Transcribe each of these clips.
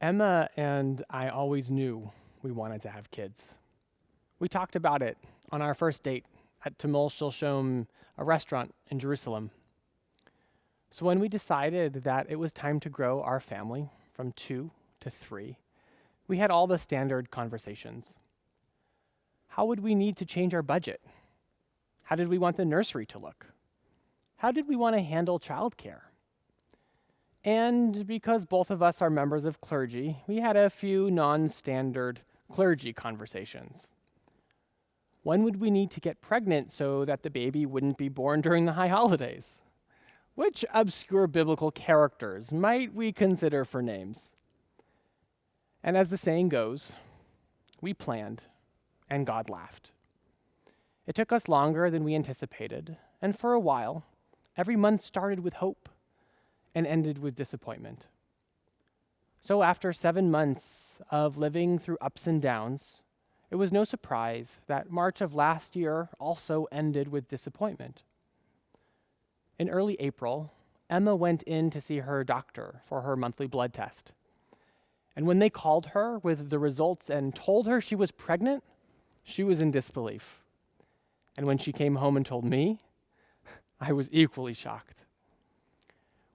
Emma and I always knew we wanted to have kids. We talked about it on our first date at Tamil Shilshom, a restaurant in Jerusalem. So when we decided that it was time to grow our family from 2 to 3, we had all the standard conversations. How would we need to change our budget? How did we want the nursery to look? How did we want to handle childcare? And because both of us are members of clergy, we had a few non-standard clergy conversations. When would we need to get pregnant so that the baby wouldn't be born during the high holidays? Which obscure biblical characters might we consider for names? And as the saying goes, we planned, and God laughed. It took us longer than we anticipated, and for a while, every month started with hope and ended with disappointment. So after 7 months of living through ups and downs, it was no surprise that March of last year also ended with disappointment. In early April, Emma went in to see her doctor for her monthly blood test. And when they called her with the results and told her she was pregnant, she was in disbelief. And when she came home and told me, I was equally shocked.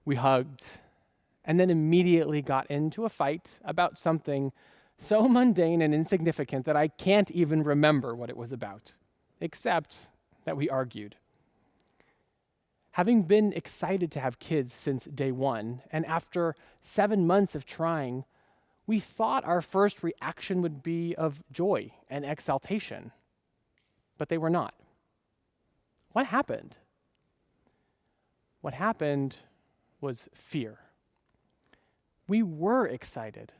We hugged, and then immediately got into a fight about something so mundane and insignificant that I can't even remember what it was about, except that we argued. Having been excited to have kids since day one, and after 7 months of trying, we thought our first reaction would be of joy and exaltation, but they were not. What happened? What happened was fear. We were excited,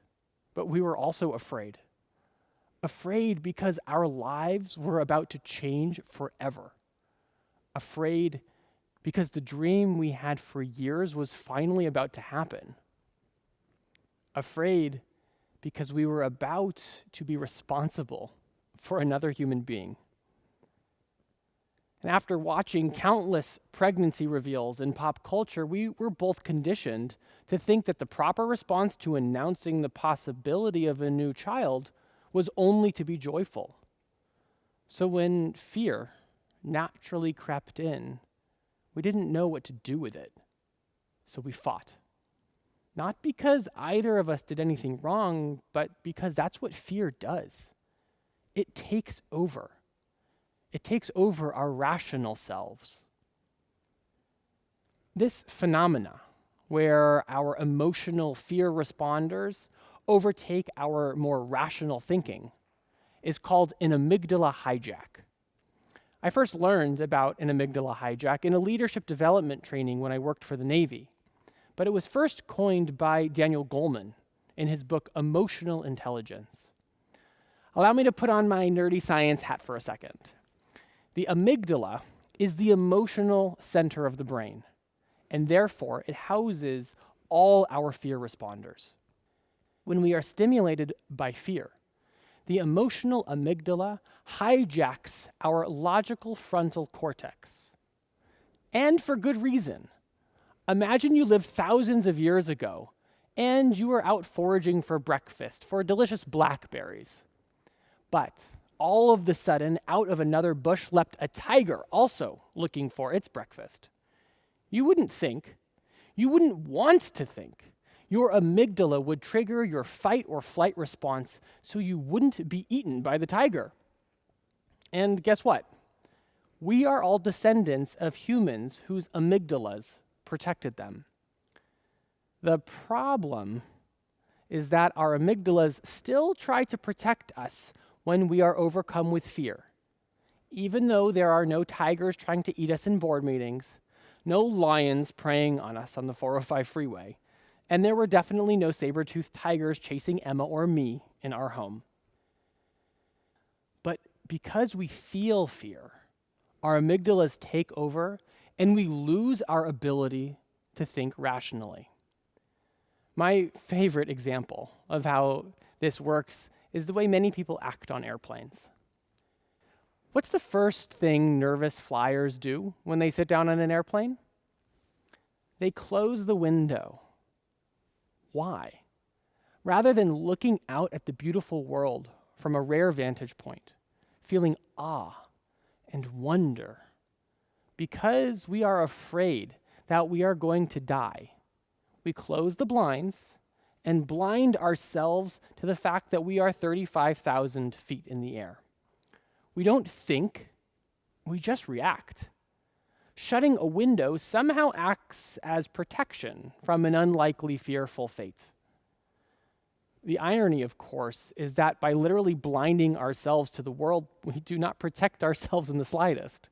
but we were also afraid. Afraid because our lives were about to change forever. Afraid because the dream we had for years was finally about to happen. Afraid because we were about to be responsible for another human being. And after watching countless pregnancy reveals in pop culture, we were both conditioned to think that the proper response to announcing the possibility of a new child was only to be joyful. So when fear naturally crept in, we didn't know what to do with it. So we fought. Not because either of us did anything wrong, but because that's what fear does. It takes over. It takes over our rational selves. This phenomena, where our emotional fear responders overtake our more rational thinking, is called an amygdala hijack. I first learned about an amygdala hijack in a leadership development training when I worked for the Navy, but it was first coined by Daniel Goleman in his book, Emotional Intelligence. Allow me to put on my nerdy science hat for a second. The amygdala is the emotional center of the brain, and therefore it houses all our fear responders. When we are stimulated by fear, the emotional amygdala hijacks our logical frontal cortex. And for good reason. Imagine you lived thousands of years ago, and you were out foraging for breakfast for delicious blackberries. But all of the sudden, out of another bush leapt a tiger, also looking for its breakfast. You wouldn't think, you wouldn't want to think, your amygdala would trigger your fight or flight response so you wouldn't be eaten by the tiger. And guess what? We are all descendants of humans whose amygdalas protected them. The problem is that our amygdalas still try to protect us when we are overcome with fear. Even though there are no tigers trying to eat us in board meetings, no lions preying on us on the 405 freeway, and there were definitely no saber-toothed tigers chasing Emma or me in our home. But because we feel fear, our amygdalas take over and we lose our ability to think rationally. My favorite example of how this works is the way many people act on airplanes. What's the first thing nervous flyers do when they sit down on an airplane? They close the window. Why? Rather than looking out at the beautiful world from a rare vantage point, feeling awe and wonder, because we are afraid that we are going to die, we close the blinds and blind ourselves to the fact that we are 35,000 feet in the air. We don't think, we just react. Shutting a window somehow acts as protection from an unlikely, fearful fate. The irony, of course, is that by literally blinding ourselves to the world, we do not protect ourselves in the slightest,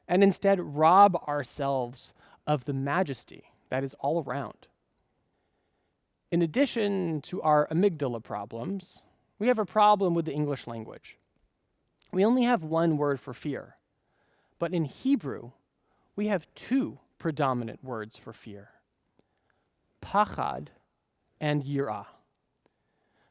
and instead rob ourselves of the majesty that is all around. In addition to our amygdala problems, we have a problem with the English language. We only have one word for fear, but in Hebrew, we have two predominant words for fear: pachad and yirah.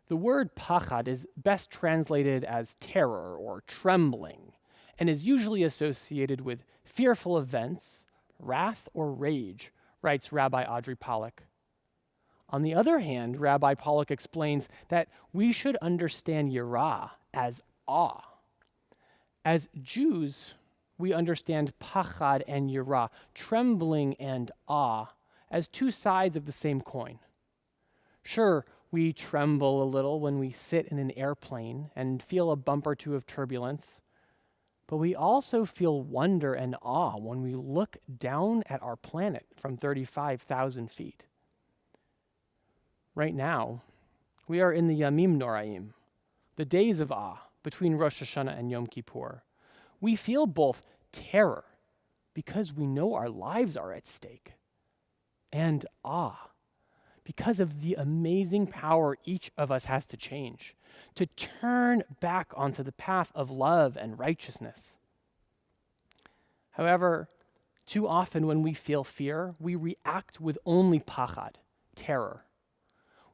The word pachad is best translated as terror or trembling, and is usually associated with fearful events, wrath, or rage, writes Rabbi Audrey Pollack. On the other hand, Rabbi Pollack explains that we should understand yirah as awe. As Jews, we understand pachad and yirah, trembling and awe, as two sides of the same coin. Sure, we tremble a little when we sit in an airplane and feel a bump or two of turbulence, but we also feel wonder and awe when we look down at our planet from 35,000 feet. Right now, we are in the Yamim Noraim, the days of awe between Rosh Hashanah and Yom Kippur. We feel both terror, because we know our lives are at stake, and awe, because of the amazing power each of us has to change, to turn back onto the path of love and righteousness. However, too often when we feel fear, we react with only pachad, terror.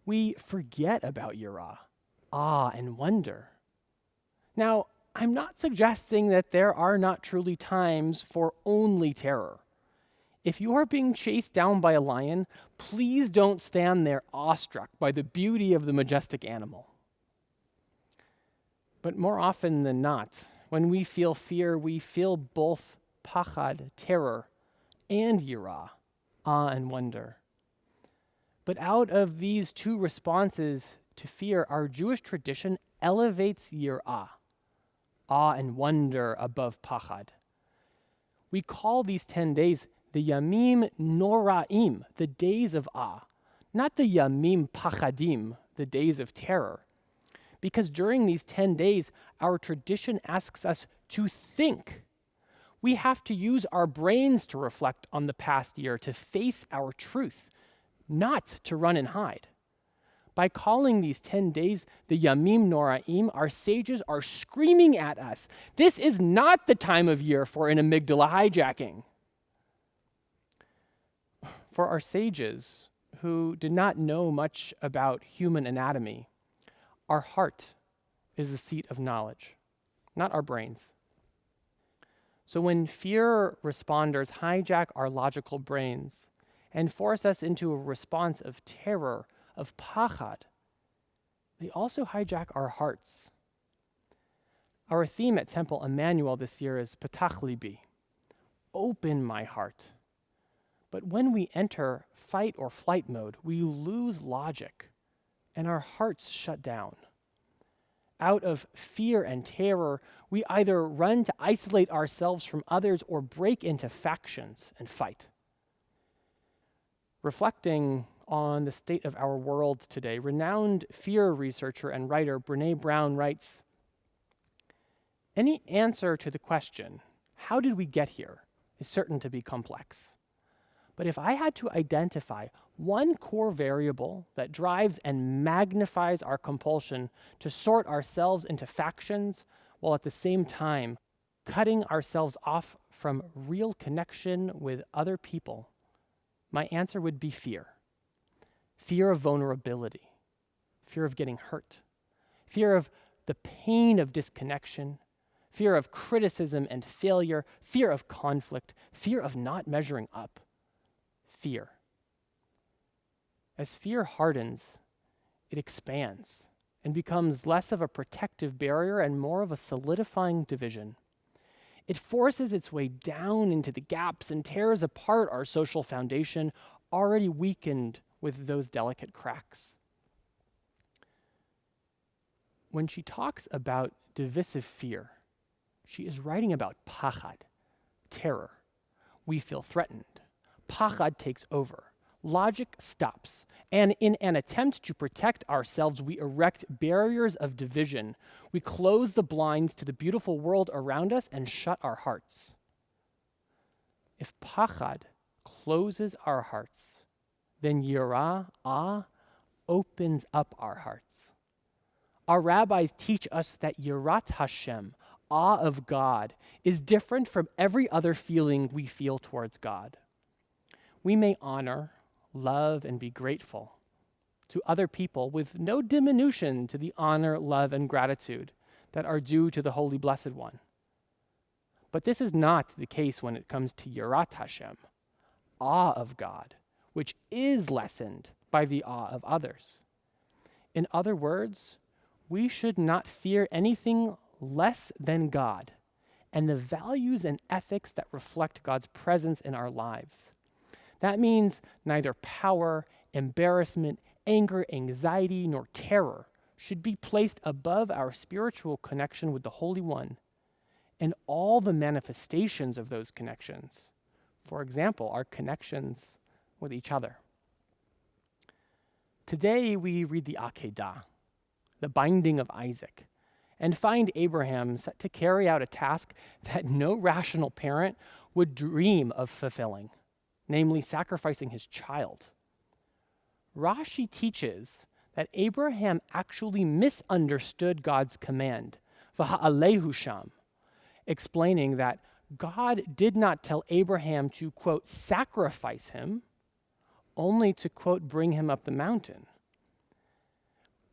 We forget about yirah, awe and wonder. Now, I'm not suggesting that there are not truly times for only terror. If you are being chased down by a lion, please don't stand there awestruck by the beauty of the majestic animal. But more often than not, when we feel fear, we feel both pachad, terror, and yirah, awe and wonder. But out of these two responses to fear, our Jewish tradition elevates yirah, awe and wonder above pachad. We call these 10 days the Yamim Noraim, the days of awe, not the Yamim Pachadim, the days of terror. Because during these 10 days, our tradition asks us to think. We have to use our brains to reflect on the past year, to face our truth, not to run and hide. By calling these 10 days the Yamim Noraim, our sages are screaming at us, this is not the time of year for an amygdala hijacking. For our sages, who did not know much about human anatomy, our heart is the seat of knowledge, not our brains. So when fear responders hijack our logical brains and force us into a response of terror, of pachad, they also hijack our hearts. Our theme at Temple Emmanuel this year is Patach Libi, open my heart. But when we enter fight or flight mode, we lose logic and our hearts shut down. Out of fear and terror, we either run to isolate ourselves from others or break into factions and fight. Reflecting on the state of our world today, renowned fear researcher and writer Brené Brown writes, "Any answer to the question, how did we get here, is certain to be complex. But if I had to identify one core variable that drives and magnifies our compulsion to sort ourselves into factions while at the same time cutting ourselves off from real connection with other people, my answer would be fear. Fear of vulnerability, fear of getting hurt, fear of the pain of disconnection, fear of criticism and failure, fear of conflict, fear of not measuring up. Fear. As fear hardens, it expands and becomes less of a protective barrier and more of a solidifying division. It forces its way down into the gaps and tears apart our social foundation, already weakened with those delicate cracks. When she talks about divisive fear, she is writing about pachad, terror. We feel threatened. Pachad takes over. Logic stops. And in an attempt to protect ourselves, we erect barriers of division. We close the blinds to the beautiful world around us and shut our hearts. If pachad closes our hearts, then yirah, opens up our hearts. Our rabbis teach us that yirat Hashem, awe of God, is different from every other feeling we feel towards God. We may honor, love, and be grateful to other people with no diminution to the honor, love, and gratitude that are due to the Holy Blessed One. But this is not the case when it comes to yirat Hashem, awe of God, which is lessened by the awe of others. In other words, we should not fear anything less than God and the values and ethics that reflect God's presence in our lives. That means neither power, embarrassment, anger, anxiety, nor terror should be placed above our spiritual connection with the Holy One and all the manifestations of those connections. For example, our connections with each other. Today we read the Akedah, the binding of Isaac, and find Abraham set to carry out a task that no rational parent would dream of fulfilling, namely sacrificing his child. Rashi teaches that Abraham actually misunderstood God's command, v'ha'alehu sham, explaining that God did not tell Abraham to, quote, sacrifice him, only to, quote, bring him up the mountain.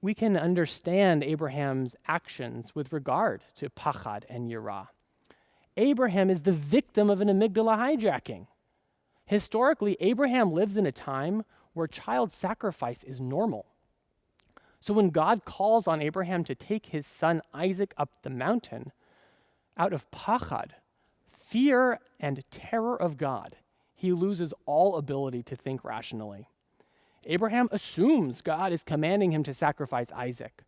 We can understand Abraham's actions with regard to pachad and yirah. Abraham is the victim of an amygdala hijacking. Historically, Abraham lives in a time where child sacrifice is normal. So when God calls on Abraham to take his son Isaac up the mountain, out of pachad, fear and terror of God, he loses all ability to think rationally. Abraham assumes God is commanding him to sacrifice Isaac.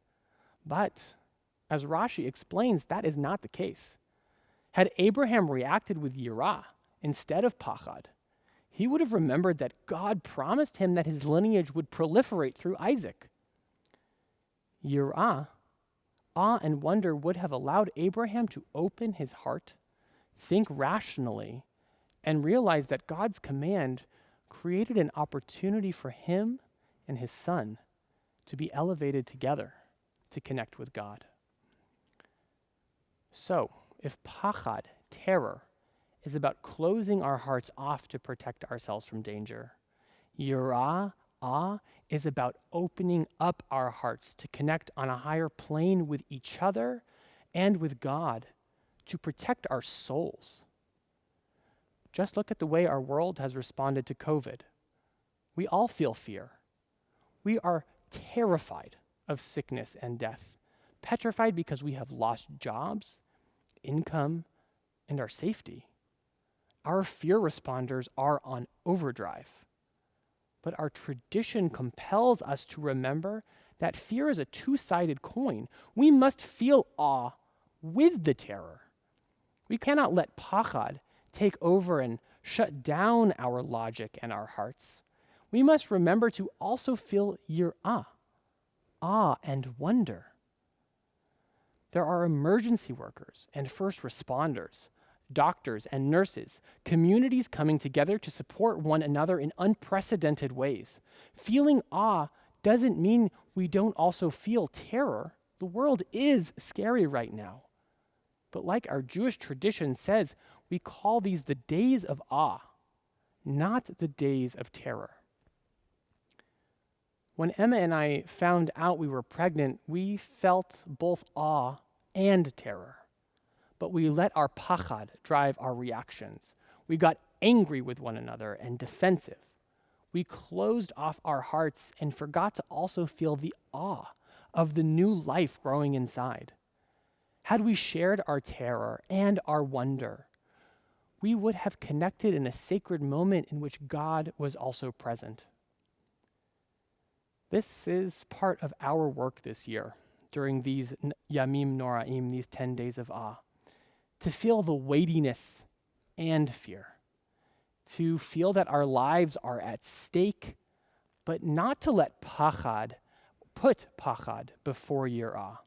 But, as Rashi explains, that is not the case. Had Abraham reacted with yirah instead of pachad, he would have remembered that God promised him that his lineage would proliferate through Isaac. Yirah, awe and wonder would have allowed Abraham to open his heart, think rationally, and realize that God's command created an opportunity for him and his son to be elevated together to connect with God. So, if pachad, terror, is about closing our hearts off to protect ourselves from danger, yirah, awe, is about opening up our hearts to connect on a higher plane with each other and with God to protect our souls. Just look at the way our world has responded to COVID. We all feel fear. We are terrified of sickness and death, petrified because we have lost jobs, income, and our safety. Our fear responders are on overdrive. But our tradition compels us to remember that fear is a two-sided coin. We must feel awe with the terror. We cannot let pachad take over and shut down our logic and our hearts. We must remember to also feel yirah, awe and wonder. There are emergency workers and first responders, doctors and nurses, communities coming together to support one another in unprecedented ways. Feeling awe doesn't mean we don't also feel terror. The world is scary right now. But like our Jewish tradition says, we call these the days of awe, not the days of terror. When Emma and I found out we were pregnant, we felt both awe and terror. But we let our pachad drive our reactions. We got angry with one another and defensive. we closed off our hearts and forgot to also feel the awe of the new life growing inside. Had we shared our terror and our wonder, we would have connected in a sacred moment in which God was also present. This is part of our work this year during these Yamim Noraim, these 10 days of awe, to feel the weightiness and fear, to feel that our lives are at stake, but not to let put pachad before yirah,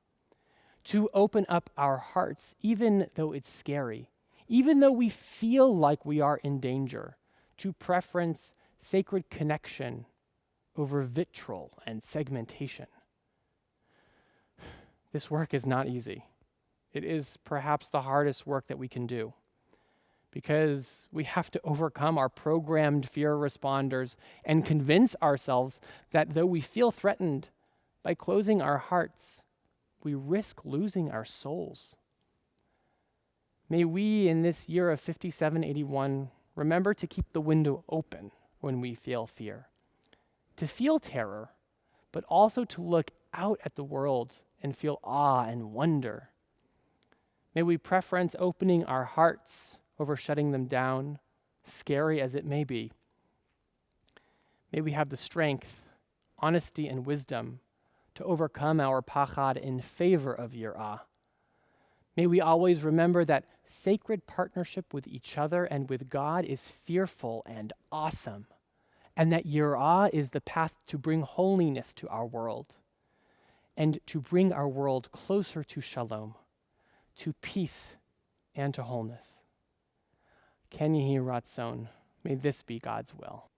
to open up our hearts even though it's scary, even though we feel like we are in danger, to preference sacred connection over vitriol and segmentation. This work is not easy. It is perhaps the hardest work that we can do because we have to overcome our programmed fear responders and convince ourselves that though we feel threatened, by closing our hearts, we risk losing our souls. May we, in this year of 5781, remember to keep the window open when we feel fear, to feel terror, but also to look out at the world and feel awe and wonder. May we preference opening our hearts over shutting them down, scary as it may be. May we have the strength, honesty, and wisdom to overcome our pachad in favor of yirah. May we always remember that sacred partnership with each other and with God is fearful and awesome, and that yirah is the path to bring holiness to our world and to bring our world closer to shalom, to peace and to wholeness. Ken Yehi Ratzon, may this be God's will.